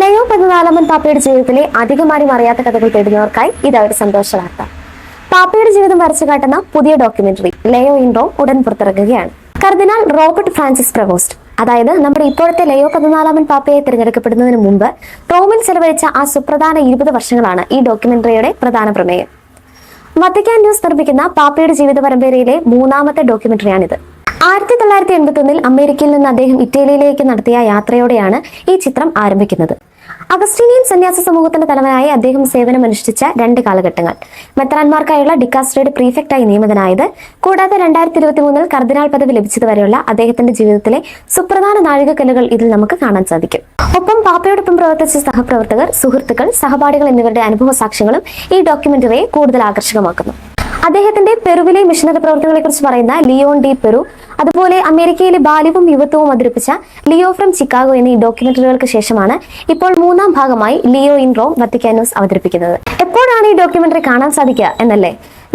ലയോ പതിനാലാമൻ പാപ്പയുടെ ജീവിതത്തിലെ അധികമാരും അറിയാത്ത കഥകൾ തേടുന്നവർക്കായി ഇതൊരു സന്തോഷ വാർത്ത. പാപ്പയുടെ ജീവിതം വരച്ചു കാട്ടുന്ന പുതിയ ഡോക്യുമെന്ററി ലയോ ഇൻ റോം ഉടൻ പുറത്തിറങ്ങുകയാണ്. കർദിനാൾ റോബർട്ട് ഫ്രാൻസിസ് പ്രവോസ്റ്റ്, അതായത് നമ്മുടെ ഇപ്പോഴത്തെ ലയോ പതിനാലാമൻ പാപ്പയെ തിരഞ്ഞെടുക്കപ്പെടുന്നതിന് മുമ്പ് റോമിൽ ചെലവഴിച്ച ആ സുപ്രധാന 20 വർഷങ്ങളാണ് ഈ ഡോക്യുമെന്ററിയുടെ പ്രധാന പ്രമേയം. വത്തിക്കാൻ ന്യൂസ് നിർമ്മിക്കുന്ന പാപ്പയുടെ ജീവിത പരമ്പരയിലെ 3ാമത്തെ ഡോക്യുമെന്ററിയാണിത്. 1981 അമേരിക്കയിൽ നിന്ന് അദ്ദേഹം ഇറ്റലിയിലേക്ക് നടത്തിയ യാത്രയോടെയാണ് ഈ ചിത്രം ആരംഭിക്കുന്നത്. അഗസ്റ്റീനിയൻ സന്യാസ സമൂഹത്തിന്റെ തലവനായി അദ്ദേഹം സേവനമനുഷ്ഠിച്ച 2 കാലഘട്ടങ്ങൾ, മെത്രാൻമാർക്കായുള്ള ഡിക്കാസ്ട്രിയുടെ പ്രീഫെക്റ്റായി നിയമിതനായത്, കൂടാതെ 2023 കർദിനാൾ പദവി ലഭിച്ചതുവരെയുള്ള അദ്ദേഹത്തിന്റെ ജീവിതത്തിലെ സുപ്രധാന നാഴികക്കല്ലുകൾ ഇതിൽ നമുക്ക് കാണാൻ സാധിക്കും. ഒപ്പം പാപ്പയോടൊപ്പം പ്രവർത്തിച്ച സഹപ്രവർത്തകർ, സുഹൃത്തുക്കൾ, സഹപാഠികൾ എന്നിവരുടെ അനുഭവ സാക്ഷ്യങ്ങളും ഈ ഡോക്യുമെന്ററിയെ കൂടുതൽ ആകർഷകമാക്കുന്നു. അദ്ദേഹത്തിന്റെ പെറുവിലെ മിഷനറി പ്രവർത്തനങ്ങളെ കുറിച്ച് പറയുന്ന ലിയോൺ ഡി പെറു, അതുപോലെ അമേരിക്കയിലെ ബാല്യവും യുവത്വവും അവതരിപ്പിച്ച ലിയോ ഫ്രം ചിക്കാഗോ എന്നീ ഡോക്യുമെന്ററികൾക്ക് ശേഷമാണ് ഇപ്പോൾ 3ാം ഭാഗമായി Leo in Rome Vatican news അവതരിപ്പിക്കുന്നത്. എപ്പോഴാണ് ഈ ഡോക്യുമെന്ററി കാണാൻ സാധിക്കുക എന്നല്ലേ?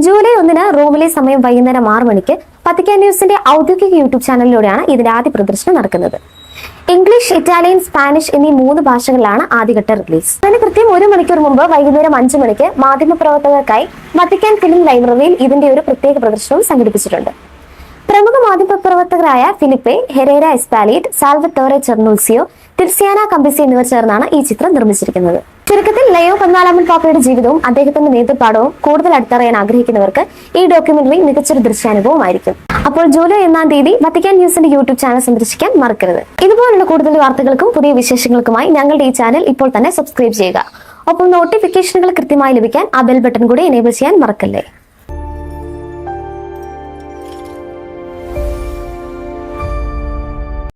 ജൂലൈ 1 റോമിലെ സമയം വൈകുന്നേരം 6 മണിക്ക് വത്തിക്കാൻ ന്യൂസിന്റെ ഔദ്യോഗിക യൂട്യൂബ് ചാനലിലൂടെയാണ് ഇതിന്റെ ആദ്യ പ്രദർശനം നടക്കുന്നത്. ഇംഗ്ലീഷ്, ഇറ്റാലിയൻ, സ്പാനിഷ് എന്നീ 3 ഭാഷകളിലാണ് ആദ്യഘട്ട റിലീസ്. അതിന് കൃത്യം 1 മണിക്കൂർ മുമ്പ് വൈകുന്നേരം 5 മണിക്ക് മാധ്യമപ്രവർത്തകർക്കായി വത്തിക്കാൻ ഫിലിം ലൈബ്രറിയിൽ ഇതിന്റെ ഒരു പ്രത്യേക പ്രദർശനവും സംഘടിപ്പിച്ചിട്ടുണ്ട്. പ്രമുഖ മാധ്യമപ്രവർത്തകരായ ഫിലിപ്പെ ഹെരേര എസ്പാലിറ്റ്, സാൽവത്തോറെ ചെർണൂൽസിയോ, തിർസിയാന കമ്പിസി എന്നിവർ ചേർന്നാണ് ഈ ചിത്രം നിർമ്മിച്ചിരിക്കുന്നത്. ചുരുക്കത്തിൽ ലയോ 14 പാപ്പയുടെ ജീവിതവും അദ്ദേഹത്തിന്റെ നേതൃപാഠവും കൂടുതൽ അടുത്തറിയാൻ ആഗ്രഹിക്കുന്നവർക്ക് ഈ ഡോക്യുമെന്ററി മികച്ചൊരു ദൃശ്യാനുഭവമായിരിക്കും. അപ്പോൾ ജൂലൈ 1 വത്തിക്കാൻ ന്യൂസിന്റെ യൂട്യൂബ് ചാനൽ സന്ദർശിക്കാൻ മറക്കരുത്. ഇതുപോലുള്ള കൂടുതൽ വാർത്തകൾക്കും പുതിയ വിശേഷങ്ങൾക്കുമായി ഞങ്ങളുടെ ഈ ചാനൽ ഇപ്പോൾ തന്നെ സബ്സ്ക്രൈബ് ചെയ്യുക. ഒപ്പം നോട്ടിഫിക്കേഷനുകൾ കൃത്യമായി ലഭിക്കാൻ ആ ബെൽ ബട്ടൺ കൂടി എനേബിൾ ചെയ്യാൻ മറക്കല്ലേ.